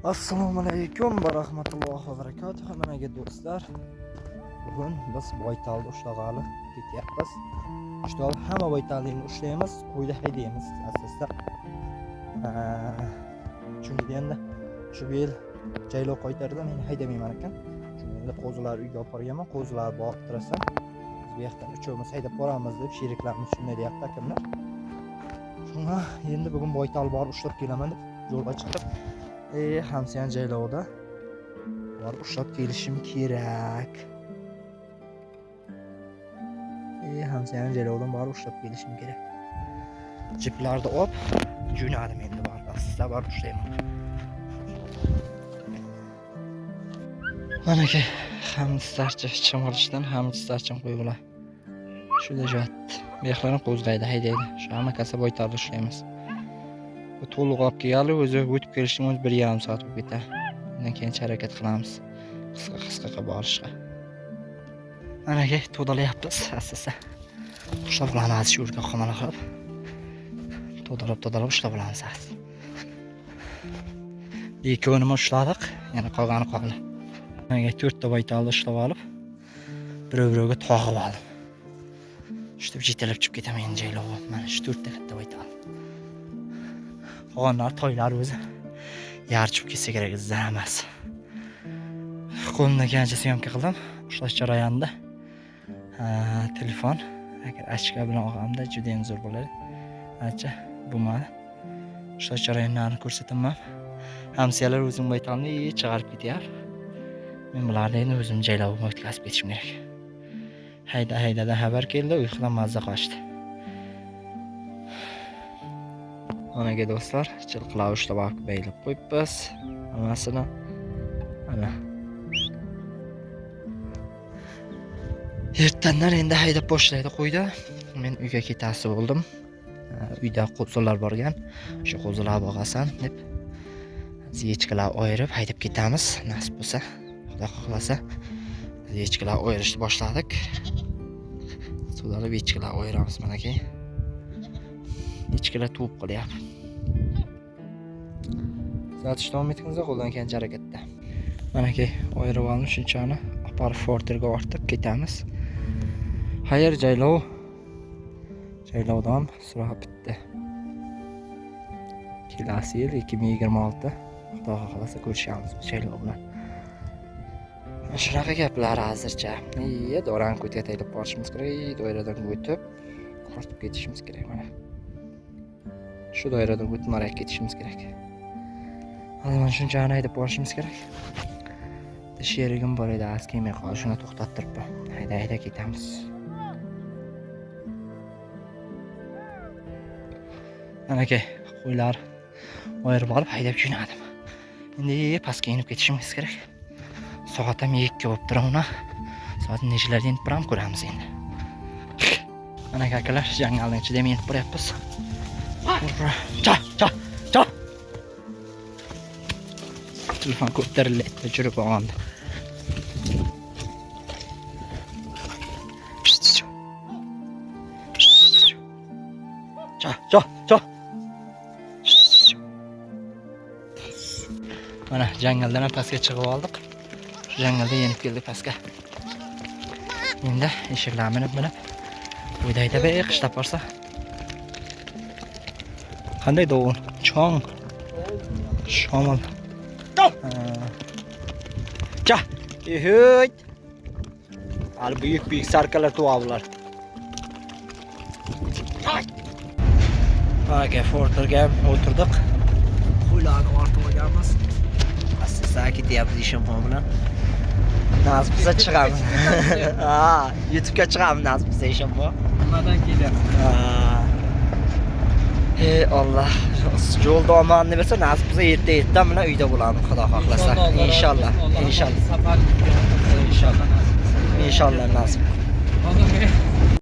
Assalomu alaykum va rahmatullohi va barakatuh. Mana do'stlar, bugun biz Boytalda ushlag'ali ketyapmiz. Ishto hamma Boytalni ushlaymiz, qo'yda haydaymiz asosda. Chunki endi shu yil jaylov qaytardi, men haydamayman ekan. Chunki endi qo'zilar uyga olib borganman, qo'zilar boqib turasam, biz bu yoqdan uchimiz haydab boramiz deb sheriklarimiz shunday deyapti akamlar. Shunga endi bugun Boytal borib ushlab kelaman deb yo'lga chiqib hamsiyan jaylovda borib ushlab kelishim kerak. Hamsiyan jaylovdan borib ushlab kelishim kerak. Jiplarni olib jo'nadim endi borib asosda borib ushlayman. Mana ki hamstarcha chimg'ilishdan hamstarcham qo'yiblar. Shuda jotdi. Mehlarni qo'zg'aydi, haydaydi. Shu hamma kasa Boytalda ushlaymiz. Bu to'liq olib keladi, o'zi o'tib kelishning o'zi 1,5 soat bo'lib ketadi. Undan keyin harakat qilamiz. Qisqa borishga. Mana ki to'dalayapmiz asosda. Ushlab olamiz shu yerga qo'mala qilib. To'dalab ushlab olamiz. Ikkovini ushladik, yana qolgani qoldi. Mana 4 ta Boytalda ushlab olib, bir-biriga tog'ib oldim. Shu jetalab chiqib ketaman jaylov. Mana shu 4 ta katta Boytal. Qolganlar toylar o'zi yarchib ketsa kerak izlamas. Qo'limda kancha syomka qildim. Ushlash jarayonida telefon agar achka bilan olganimda juda ham zo'r bo'ladi. Acha bo'lmadi. Ushlash jarayonlarini ko'rsataman. Hamsiyalar o'zim Boytalni chiqarib ketyapti. Men bularni endi o'zim jaylab o'tkazib ketishim kerak. Hayda xabar keldi, uyqudan mazza qochdi. Mana do'stlar, chilqilar ushlab olib baylab qo'yibmiz. Hammasini mana. Ertandan endi haydab boshlaydi qo'yda. Men uyga ketasi bo'ldim. Uyda qo'zilar borgan. Shu qo'zilar boqasan deb ziyechkalar ayirib haydab ketamiz. Nasib bo'lsa, Xudo xohlasa, ziyechkalar ayirishni boshladik. Suvlarni ziyechkalar ayiramiz mana ki. Ichkilar tuvib qolyapti. Sotish davom etingizlar, qo'ldan kelgan harakatda. Mana ki ayirib oldim shunchani, aparib forterga ortib ketamiz. Xayr jaylov. Jaylovdan so'rab bitdi. Kelasi yil 2026 Xudo xohlasa ko'rishamiz bu jaylov bilan. Shunaqa gaplar hozircha. Do'ran ko'tga taylab borishimiz kerak, doiradan o'tib ortib ketishimiz kerak mana. Shu doiradan o'tib nariga ketishimiz kerak. Hozir shunchani haydab borishimiz kerak. Sherigim bor edi, az kelmay qoldi, shuni to'xtattiribman. Hayda ketamiz. Mana ki qo'ylar ayirib olib haydab jo'nadim. Endi pastga inib ketishimiz kerak. Soat ham 2 bo'lib turibdi. Soat nechalarda inib boramiz ko'ramiz endi. Mana akalar, jangalning ichida men inib boryapmiz. Cha. Telefon ko'tarildi, jurib olgandi. Cha. Mana jangaldan pastga chiqib oldik. Shu jangalda yenib keldik pastga. Endi eshiklarni minib o'ydayda qishlab borsa. Qanday dovun? Chong. Shamol. Cha. Ehey. Al büyük sarkalar tuvavlar. Aga forterga o'tirdik. Qo'ylarni ortib olganmiz. Asosda ketyapmiz ishim bilan. Nasib bo'lsa chiqamiz. YouTube'ga chiqamiz nasib bo'lsa ishim bor. Nimadan kelyapsiz? Ey Allah, yo'lda omonni bersa nasib bo'lsa erta bilan uyda bo'lamiz, Xudo xohlasa. Inshaalloh. Safar Inshaalloh nasib.